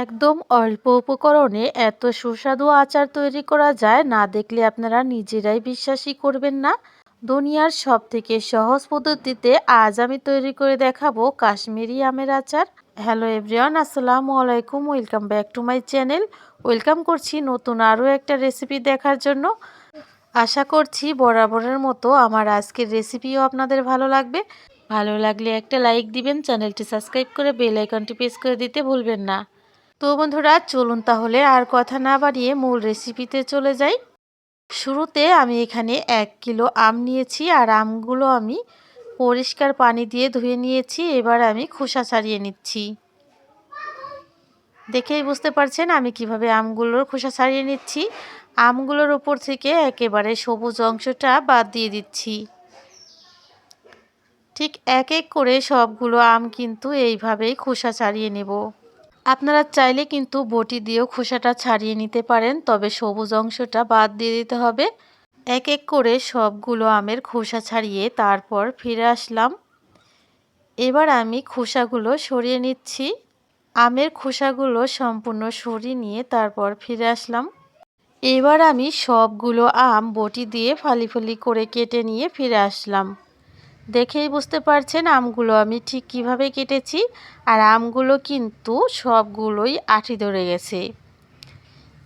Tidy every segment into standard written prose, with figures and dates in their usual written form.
একদম অল্প উপকরণে এত সুস্বাদু আচার তৈরি করা যায়, না দেখলে আপনারা নিজেরাই বিশ্বাসই করবেন না। দুনিয়ার সবথেকে সহজ পদ্ধতিতে আজ আমি তৈরি করে দেখাবো কাশ্মীরি আমের আচার। হ্যালো এভরিওয়ান, আসসালামু আলাইকুম। Welcome back to my channel. Welcome করছি নতুন আরও একটা রেসিপি দেখার জন্য। আশা করছি বরাবরের মতো আমার আজকের রেসিপিও আপনাদের ভালো লাগবে। ভালো লাগলে একটা লাইক দিবেন, চ্যানেলটি সাবস্ক্রাইব করে বেল আইকনটি প্রেস করে দিতে ভুলবেন না। তো বন্ধুরা, চলুন তাহলে আর কথা না বাড়িয়ে মূল রেসিপিতে চলে যাই। শুরুতে আমি এখানে 1 কিলো আম নিয়েছি, আর আমগুলো আমি পরিষ্কার পানি দিয়ে ধুয়ে নিয়েছি। এবার আমি খোসা ছাড়িয়ে নিচ্ছি। দেখেই বুঝতে পারছেন আমি কিভাবে আমগুলোর খোসা ছাড়িয়ে নিচ্ছি। আমগুলোর উপর থেকে একেবারে সবুজ অংশটা বাদ দিয়ে দিচ্ছি। ঠিক এক এক করে সবগুলো আম কিন্তু এইভাবেই খোসা ছাড়িয়ে নেব। আপনারা চাইলে কিন্তু বটি দিয়েও খোসাটা ছাড়িয়ে নিতে পারেন, তবে সবুজ অংশটা বাদ দিয়ে দিতে হবে। এক এক করে সবগুলো আমের খোসা ছাড়িয়ে তারপর ফিরে আসলাম। এবার আমি খোসাগুলো সরিয়ে নিচ্ছি। আমের খোসাগুলো সম্পূর্ণ সরিয়ে নিয়ে তারপর ফিরে আসলাম। এবার আমি সবগুলো আম বটি দিয়ে ফালি ফালি করে কেটে নিয়ে ফিরে আসলাম। দেখেই বুঝতে পারছেন আমগুলো আমি ঠিক কিভাবে কেটেছি, আর আমগুলো কিন্তু সবগুলোই আঁটি ধরে গেছে।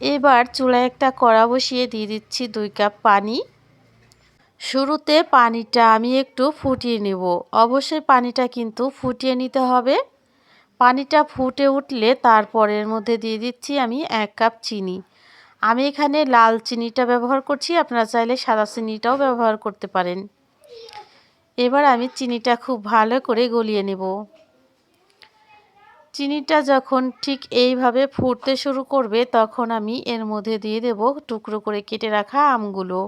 এবার চুলায় একটা কড়া বসিয়ে দিয়ে দিচ্ছি 2 কাপ পানি। শুরুতে পানিটা আমি একটু ফুটিয়ে নেব। অবশ্যই পানিটা কিন্তু ফুটিয়ে নিতে হবে। পানিটা ফুটে উঠলে তারপরের মধ্যে দিয়ে দিচ্ছি আমি 1 কাপ চিনি। আমি এখানে লাল চিনিটা ব্যবহার করছি, আপনারা চাইলে সাদা চিনিটাও ব্যবহার করতে পারেন। এবার আমি চিনিটা খুব ভালো করে গলিয়ে নেব। চিনিটা যখন ঠিক এইভাবে ফুটতে শুরু করবে, তখন আমি এর মধ্যে দিয়ে দেব টুকরো করে কেটে রাখা আমগুলো।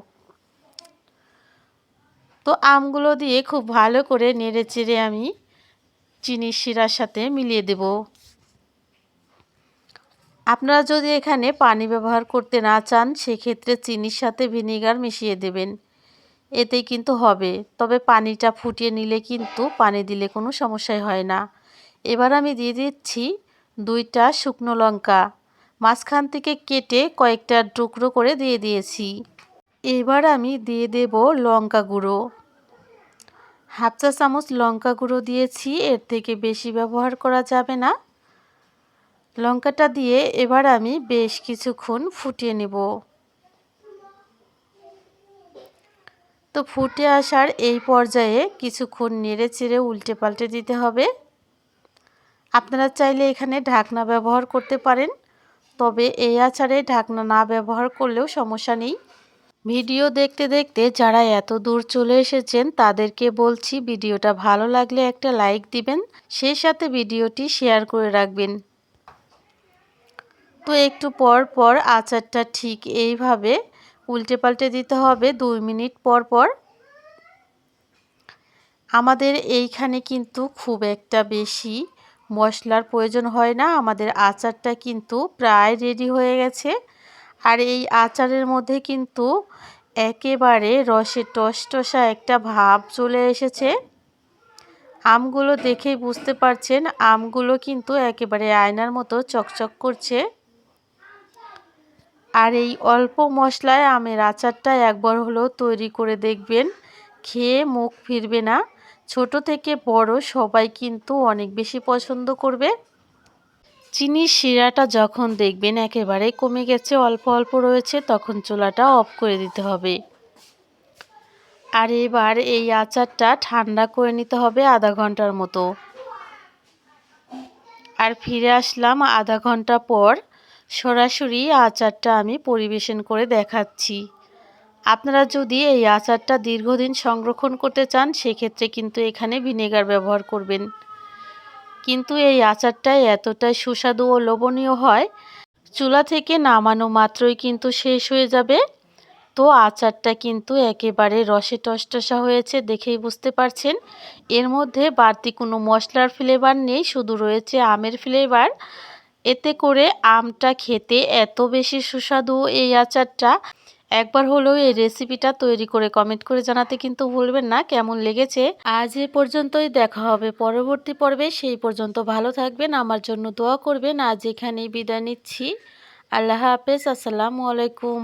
তো আমগুলো দিয়ে খুব ভালো করে নেড়েচেড়ে আমি চিনির শিরার সাথে মিলিয়ে দেব। আপনারা যদি এখানে পানি ব্যবহার করতে না চান, সেক্ষেত্রে চিনির সাথে ভিনেগার মিশিয়ে দেবেন, এতেই কিন্তু হবে। তবে পানিটা ফুটিয়ে নিলে কিন্তু পানি দিলে কোনো সমস্যাই হয় না। এবার আমি দিয়ে দিচ্ছি 2টা শুকনো লঙ্কা, মাঝখান থেকে কেটে কয়েকটা টুকরো করে দিয়ে দিয়েছি। এবার আমি দিয়ে দেব লঙ্কা গুঁড়ো, 1/2 চা চামচ লঙ্কা গুঁড়ো দিয়েছি, এর থেকে বেশি ব্যবহার করা যাবে না। লঙ্কাটা দিয়ে এবার আমি বেশ কিছুক্ষণ ফুটিয়ে নেব। তো ফুটে আসার এই পর্যায়ে কিছুক্ষণ নেড়ে চেড়ে উল্টে পাল্টে দিতে হবে। আপনারা চাইলে এখানে ঢাকনা ব্যবহার করতে পারেন, তবে এই আচারে ঢাকনা না ব্যবহার করলেও সমস্যা নেই। ভিডিও দেখতে দেখতে যারা এত দূর চলে এসেছেন তাদেরকে বলছি, ভিডিওটা ভালো লাগলে একটা লাইক দিবেন, সেই সাথে ভিডিওটি শেয়ার করে রাখবেন। তো একটু পর পর আচারটা ঠিক এইভাবে উল্টে পাল্টে দিতে হবে 2 মিনিট পর পর। আমাদের এইখানে কিন্তু খুব একটা বেশি মশলার প্রয়োজন হয় না, আমাদের আচারটা কিন্তু প্রায় রেডি হয়ে গেছে। আর এই আচারের মধ্যে কিন্তু একেবারে রসে টসটসা একটা ভাব চলে এসেছে। আমগুলো দেখেই বুঝতে পারছেন আমগুলো কিন্তু একেবারে আয়নার মতো চকচক করছে। আর এই অল্প মশলায় আমের আচারটা একবার হলেও তৈরি করে দেখবেন, খেয়ে মুখ ফিরবে না। ছোট থেকে বড় সবাই কিন্তু অনেক বেশি পছন্দ করবে। চিনির শিরাটা যখন দেখবেন একেবারে কমে গেছে, অল্প অল্প রয়েছে, তখন চুলাটা অফ করে দিতে হবে। আর এবার এই আচারটা ঠান্ডা করে নিতে হবে আধা ঘন্টার মতো। আর ফিরে আসলাম আধা ঘন্টা পর। সরাসরি আচারটা আমি পরিবেশন করে দেখাচ্ছি। আপনারা যদি এই আচারটা দীর্ঘদিন সংরক্ষণ করতে চান, সেক্ষেত্রে কিন্তু এখানে ভিনেগার ব্যবহার করবেন। কিন্তু এই আচারটা এতটাই সুস্বাদু ও লোভনীয় হয়, চুলা থেকে নামানো মাত্রই কিন্তু শেষ হয়ে যাবে। তো আচারটা কিন্তু একেবারে রসে টসটসা হয়েছে, দেখেই বুঝতে পারছেন। এর মধ্যে বাড়তি কোনো মশলার ফ্লেভার নেই, শুধু রয়েছে আমের ফ্লেভার। এতে করে আমটা খেতে এত বেশি সুস্বাদু এই আচারটা, একবার হলেও এই রেসিপিটা তৈরি করে কমেন্ট করে জানাতে কিন্তু ভুলবেন না কেমন লেগেছে। আজ এ পর্যন্তই, দেখা হবে পরবর্তী পর্বে। সেই পর্যন্ত ভালো থাকবেন, আমার জন্য দোয়া করবেন। আজ এখানেই বিদায় নিচ্ছি। আল্লাহ হাফেজ। আসসালামু আলাইকুম।